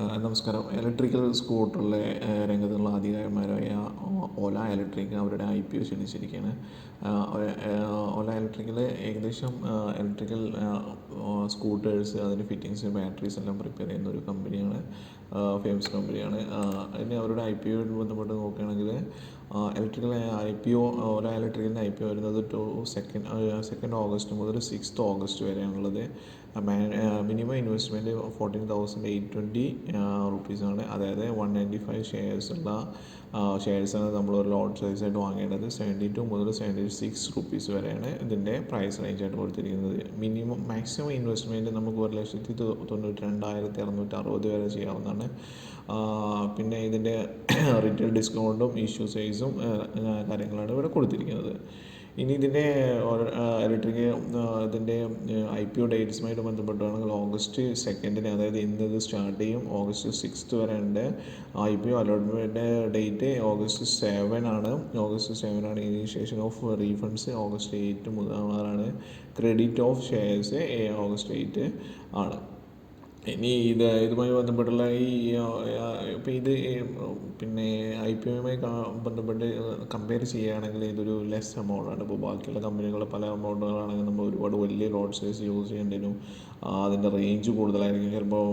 നമസ്കാരം. ഇലക്ട്രിക്കൽ സ്കൂട്ടറിലെ രംഗത്തുള്ള ആധികാരികന്മാരായ ഓല ഇലക്ട്രിക് അവരുടെ IPO ക്ഷണിച്ചിരിക്കുകയാണ്. ഓല ഇലക്ട്രിക്കൽ ഏകദേശം ഇലക്ട്രിക്കൽ സ്കൂട്ടേഴ്സ്, അതിൻ്റെ ഫിറ്റിങ്സ്, ബാറ്ററീസ് എല്ലാം പ്രിപ്പയർ ചെയ്യുന്ന ഒരു കമ്പനിയാണ്. ഫേമസ് കമ്പനിയാണ്. ഇനി അവരുടെ IPO ആയിട്ട് ബന്ധപ്പെട്ട് നോക്കുകയാണെങ്കിൽ ഇലക്ട്രിക്കൽ IPO ഓല ഇലക്ട്രിക്കലിൻ്റെ IPO വരുന്നത് സെക്കൻഡ് ഓഗസ്റ്റ് മുതൽ 6th ഓഗസ്റ്റ് വരെയാണുള്ളത്. മിനിമം ഇൻവെസ്റ്റ്മെൻറ്റ് 14,820 റുപ്പീസാണ്. അതായത് 195 ഷെയർസാണ് നമ്മൾ ഒരു ലോട്ട് സൈസായിട്ട് വാങ്ങേണ്ടത്. 72 മുതൽ 76 റുപ്പീസ് വരെയാണ് ഇതിൻ്റെ പ്രൈസ് റേഞ്ചായിട്ട് കൊടുത്തിരിക്കുന്നത്. മാക്സിമം ഇൻവെസ്റ്റ്മെൻറ്റ് നമുക്ക് 1,92,660 വരെ ചെയ്യാവുന്നതാണ്. പിന്നെ ഇതിൻ്റെ റീറ്റെയിൽ ഡിസ്കൗണ്ടും ഇഷ്യൂ സൈസും കാര്യങ്ങളാണ് ഇവിടെ കൊടുത്തിരിക്കുന്നത്. ഇനി ഇതിൻ്റെ ഇതിൻ്റെ IPO ഡേറ്റ്സുമായിട്ട് ബന്ധപ്പെട്ടാണെങ്കിൽ ഓഗസ്റ്റ് 2 അതായത് ഇന്ന് ഇത് സ്റ്റാർട്ട് ചെയ്യും. ഓഗസ്റ്റ് 6 വരെ ഉണ്ട്. IPO അലോട്ട്മെൻറ്റ് ഡേറ്റ് ഓഗസ്റ്റ് 7 ആണ്. ഇനീഷ്യേഷൻ ഓഫ് റീഫണ്ട്സ് ഓഗസ്റ്റ് 8 മുതലാണ്. ക്രെഡിറ്റ് ഓഫ് ഷെയർസ് ഓഗസ്റ്റ് 8 ആണ്. ഇനി ഇതുമായി ബന്ധപ്പെട്ടുള്ള ഇപ്പോൾ പിന്നെ IPOയുമായി ബന്ധപ്പെട്ട് കമ്പയർ ചെയ്യുകയാണെങ്കിൽ ഇതൊരു ലെസ് എമൗണ്ടാണ്. ഇപ്പോൾ ബാക്കിയുള്ള കമ്പനികളുടെ പല എമൗണ്ടുകളാണെങ്കിൽ നമ്മൾ ഒരുപാട് വലിയ ലോഡ് സൈസ് യൂസ് ചെയ്യേണ്ടി വരും. അതിൻ്റെ റേഞ്ച് കൂടുതലായിരിക്കും. ചിലപ്പോൾ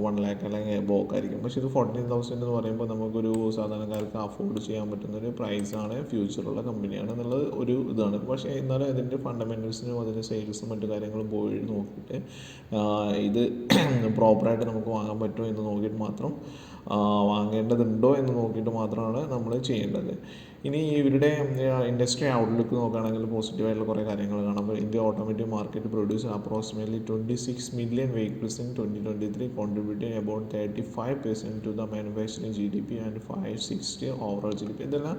1 lakh അല്ലെങ്കിൽ എബോവ് ആയിരിക്കും. പക്ഷേ ഇത് 14,000 എന്ന് പറയുമ്പോൾ നമുക്കൊരു സാധാരണക്കാർക്ക് അഫോർഡ് ചെയ്യാൻ പറ്റുന്നൊരു പ്രൈസാണ്, ഫ്യൂച്ചറുള്ള കമ്പനിയാണ് എന്നുള്ളത് ഒരു ഇതാണ്. പക്ഷേ എന്നാലും ഇതിൻ്റെ ഫണ്ടമെൻറ്റൽസിനും അതിൻ്റെ സെയിൽസും മറ്റു കാര്യങ്ങളും പോയി നോക്കിയിട്ട് ഇത് പ്രോപ്പറായിട്ട് നമുക്ക് വാങ്ങാൻ പറ്റുമോ എന്ന് നോക്കിയിട്ട് മാത്രം, വാങ്ങേണ്ടതുണ്ടോ എന്ന് നോക്കിയിട്ട് മാത്രമാണ് നമ്മൾ ചെയ്യേണ്ടത്. ഇനി ഇവരുടെ ഇൻഡസ്ട്രി ഔട്ട്ലുക്ക് നോക്കുകയാണെങ്കിൽ പോസിറ്റീവായിട്ടുള്ള കുറേ കാര്യങ്ങൾ കാണാം. അപ്പോൾ India automotive market produce approximately 26 million vehicles in 2023, contributing about 35% to the manufacturing GDP and 560 overall GDP. ഇതെല്ലാം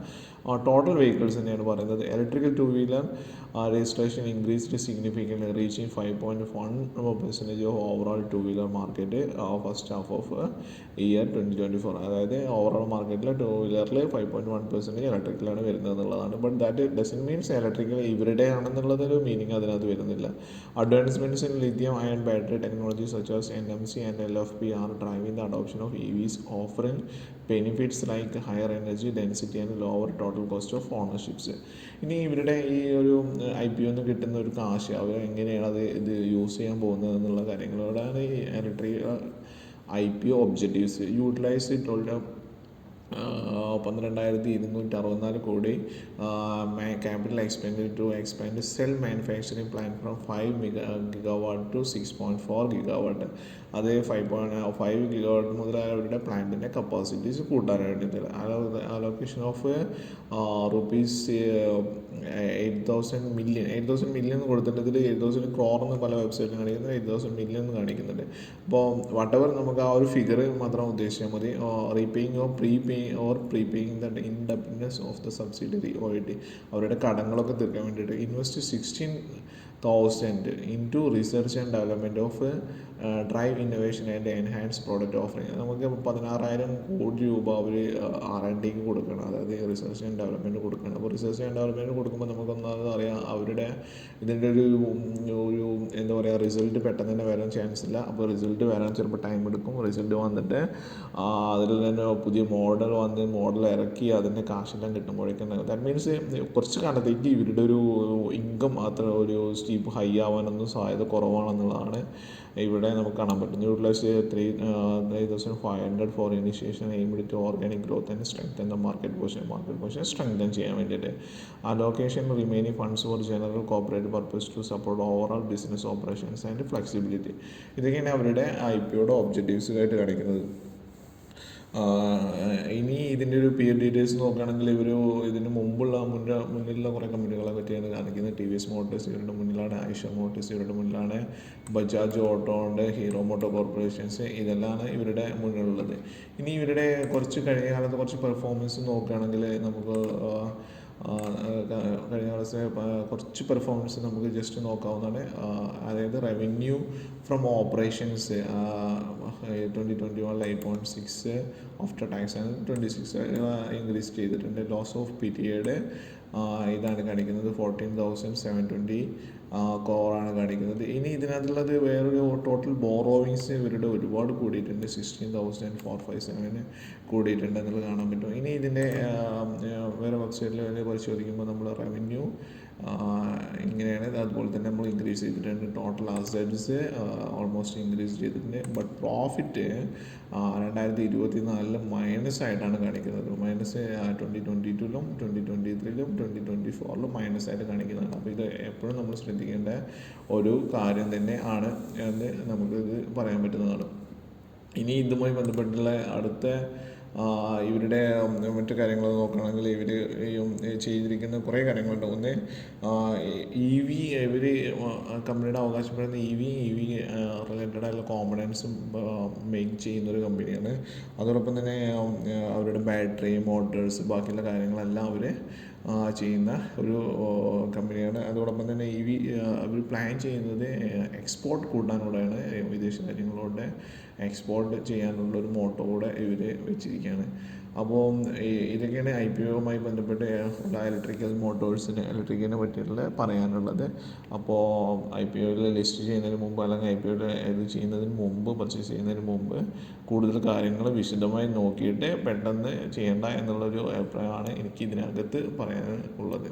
ടോട്ടൽ വെഹിക്കിൾസ് തന്നെയാണ് പറയുന്നത്. Electrical two wheeler registration increased significant, reaching 5.1% of overall two wheeler market first half of year 2024. അതായത് overall മാർക്കറ്റിൽ to വീലറിൽ 5.1% ഇലക്ട്രിക്കലാണ് വരുന്നത് എന്നുള്ളതാണ്. But that doesn't means electrical ഇവരുടെ ആണെന്നുള്ളതൊരു മീനിങ് അതിനകത്ത് വരുന്നില്ല. Advancements in lithium ion battery technology such as NMC and LFP are driving the adoption of EVs, offering benefits like higher energy density and lower total cost of ownerships. ഇനി ഇവരുടെ ഈ ഒരു IPO നിന്ന് കിട്ടുന്ന ഒരു കാശ് അവർ എങ്ങനെയാണ് ഇത് യൂസ് ചെയ്യാൻ പോകുന്നത് എന്നുള്ള കാര്യങ്ങളോടാണ് ഈ IPO objectives. Utilise told 12,264 crore capital expenditure to expand cell manufacturing plant from 5 gigawatt to 6.4 gigawatt. അത് 5 ഗിഗാവാട്ട് മുതൽ അവരുടെ പ്ലാന്റിൻ്റെ കപ്പാസിറ്റീസ് കൂട്ടാൻ വേണ്ടിയിട്ട് അലോക്കേഷൻ ഓഫ് റുപ്പീസ് 8,000 മില്യൺ കൊടുത്തിട്ട് ഇതിൽ 8,000 crore എന്ന് പല വെബ്സൈറ്റിലും കാണിക്കുന്നത്, 8,000 million എന്ന് കാണിക്കുന്നുണ്ട്. അപ്പോൾ വട്ടവർ നമുക്ക് ആ ഒരു ഫിഗർ മാത്രം ഉദ്ദേശിച്ചാൽ മതി. Repaying or prepaying the indebtedness of the subsidiary OIT, അവരുടെ കടങ്ങളൊക്കെ തീർക്കാൻ വേണ്ടിയിട്ട് invest 16,000 into research and development of drive innovation and enhance product offering. നമുക്ക് 16,000 കോടി രൂപ അവർ R&Dക്ക് കൊടുക്കണം, അതായത് റിസർച്ച് ആൻഡ് ഡെവലപ്മെൻറ്റ് കൊടുക്കണം. അപ്പോൾ റിസർച്ച് ആൻഡ് ഡെവലപ്മെൻറ്റ് കൊടുക്കുമ്പോൾ നമുക്കൊന്നത് അറിയാം, അവരുടെ ഇതിൻ്റെ ഒരു എന്താ പറയുക, റിസൾട്ട് പെട്ടെന്ന് തന്നെ വരാൻ ചാൻസ് ഇല്ല. അപ്പോൾ റിസൾട്ട് വരാൻ ചിലപ്പോൾ ടൈം എടുക്കും. റിസൾട്ട് വന്നിട്ട് അതിൽ തന്നെ പുതിയ മോഡൽ ഇറക്കി അതിൻ്റെ കാശെല്ലാം കിട്ടുമ്പോഴേക്കും ദാറ്റ് മീൻസ് കുറച്ച് കാലത്തേക്ക് ഇവരുടെ ഒരു ഇൻകം അത്ര ഒരു സ്റ്റീപ്പ് ഹൈ ആവാനൊന്നും സാധ്യത കുറവാണെന്നുള്ളതാണ് ഇവിടെ നമുക്ക് കാണാൻ പറ്റും. Utilise 3,500 for initiation aimed to organic growth and strengthen the market position strengthen ചെയ്യാൻ വേണ്ടിയിട്ട്. Allocation remaining funds for general corporate purpose to support overall business operations and flexibility. ഇതൊക്കെയാണ് അവരുടെ IPOയുടെ ഒബ്ജക്റ്റീവ്സായിട്ട് കാണിക്കുന്നത്. ഇനി ഇതിൻ്റെ ഒരു പിയർ ഡീറ്റെയിൽസ് നോക്കുകയാണെങ്കിൽ ഇതിന് മുന്നിലുള്ള കുറേ കമ്പനികളെ പറ്റിയാണ് കാണിക്കുന്നത്. TVS മോട്ടോഴ്സ് ഇവരുടെ മുന്നിലാണ്, ഐഷ മോട്ടോഴ്സ് ഇവരുടെ മുന്നിലാണ്, ബജാജ് ഓട്ടോ ഉണ്ട്, ഹീറോ മോട്ടോ കോർപ്പറേഷൻസ്, ഇതെല്ലാമാണ് ഇവരുടെ മുന്നിലുള്ളത്. ഇനി ഇവരുടെ കഴിഞ്ഞ കാലത്ത് കുറച്ച് പെർഫോമൻസ് നോക്കുകയാണെങ്കിൽ നമുക്ക് കഴിഞ്ഞ കാലത്തെ കുറച്ച് പെർഫോമൻസ് നമുക്ക് ജസ്റ്റ് നോക്കാവുന്നതാണ്. അതായത് revenue from operations 2021 8.6 after tax ആണ് 26 ഇൻക്രീസ് ചെയ്തിട്ടുണ്ട്. ലോസ് ഓഫ് പീരിയഡ് ഇതാണ് കാണിക്കുന്നത് 14,720 കോറാണ് കാണിക്കുന്നത്. ഇനി ഇതിനകത്തുള്ളത് വേറൊരു ടോട്ടൽ ബോറോവിങ്സ് ഇവരുടെ ഒരുപാട് കൂടിയിട്ടുണ്ട്. 16,457 കൂടിയിട്ടുണ്ട് എന്നുള്ളത് കാണാൻ പറ്റും. ഇനി ഇതിൻ്റെ വേറെ വെബ്സൈറ്റിൽ പരിശോധിക്കുമ്പോൾ നമ്മൾ റവന്യൂ ഇങ്ങനെയാണ്. അതുപോലെ തന്നെ നമ്മൾ ഇൻക്രീസ് ചെയ്തിട്ടുണ്ട്. ടോട്ടൽ അസറ്റ്സ് ഓൾമോസ്റ്റ് ഇൻക്രീസ് ചെയ്തിട്ടുണ്ട്. ബട്ട് പ്രോഫിറ്റ് 2024 മൈനസ് ആയിട്ടാണ് കാണിക്കുന്നത്. മൈനസ് 2022-ലും 2023-ലും 2024-ലും മൈനസ് ആയിട്ട് കാണിക്കുന്നതാണ്. അപ്പോൾ ഇത് എപ്പോഴും നമ്മൾ ശ്രദ്ധിക്കേണ്ട ഒരു കാര്യം തന്നെ ആണ് എന്ന് നമുക്കിത് പറയാൻ പറ്റുന്നതാണ്. ഇനി ഇതുമായി ബന്ധപ്പെട്ടുള്ള അടുത്ത ഇവരുടെ മറ്റു കാര്യങ്ങൾ നോക്കുകയാണെങ്കിൽ ഇവർ ചെയ്തിരിക്കുന്ന കുറേ കാര്യങ്ങളുണ്ട്. ഒന്ന് EV ഇവർ കമ്പനിയുടെ അവകാശപ്പെടുന്ന EV റിലേറ്റഡ് ആയിട്ടുള്ള കോമ്പണൻസും മേക്ക് ചെയ്യുന്നൊരു കമ്പനിയാണ്. അതോടൊപ്പം തന്നെ അവരുടെ ബാറ്ററി, മോട്ടേഴ്സ്, ബാക്കിയുള്ള കാര്യങ്ങളെല്ലാം അവർ ചെയ്യുന്ന ഒരു കമ്പനിയാണ്. അതോടൊപ്പം തന്നെ അവർ പ്ലാൻ ചെയ്യുന്നത് എക്സ്പോർട്ട് കൂട്ടാനോടെയാണ്. വിദേശ രാജ്യങ്ങളോടെ എക്സ്പോർട്ട് ചെയ്യാനുള്ളൊരു മോട്ടോ കൂടെ ഇവർ വെച്ചിരിക്കുകയാണ്. അപ്പോൾ ഇതൊക്കെയാണ് IPOയുമായി ബന്ധപ്പെട്ട് ഉള്ള ഇലക്ട്രിക്കിനെ പറ്റിയിട്ടുള്ള പറയാനുള്ളത്. അപ്പോൾ IPOയിൽ ലിസ്റ്റ് ചെയ്യുന്നതിന് മുമ്പ് അല്ലെങ്കിൽ IPOയിൽ ഇത് ചെയ്യുന്നതിന് മുമ്പ്, പർച്ചേസ് ചെയ്യുന്നതിന് മുമ്പ് കൂടുതൽ കാര്യങ്ങൾ വിശദമായി നോക്കിയിട്ട് പെട്ടെന്ന് ചെയ്യേണ്ട എന്നുള്ളൊരു അഭിപ്രായമാണ് എനിക്ക് ഇതിനകത്ത് പറയാനുള്ളത്.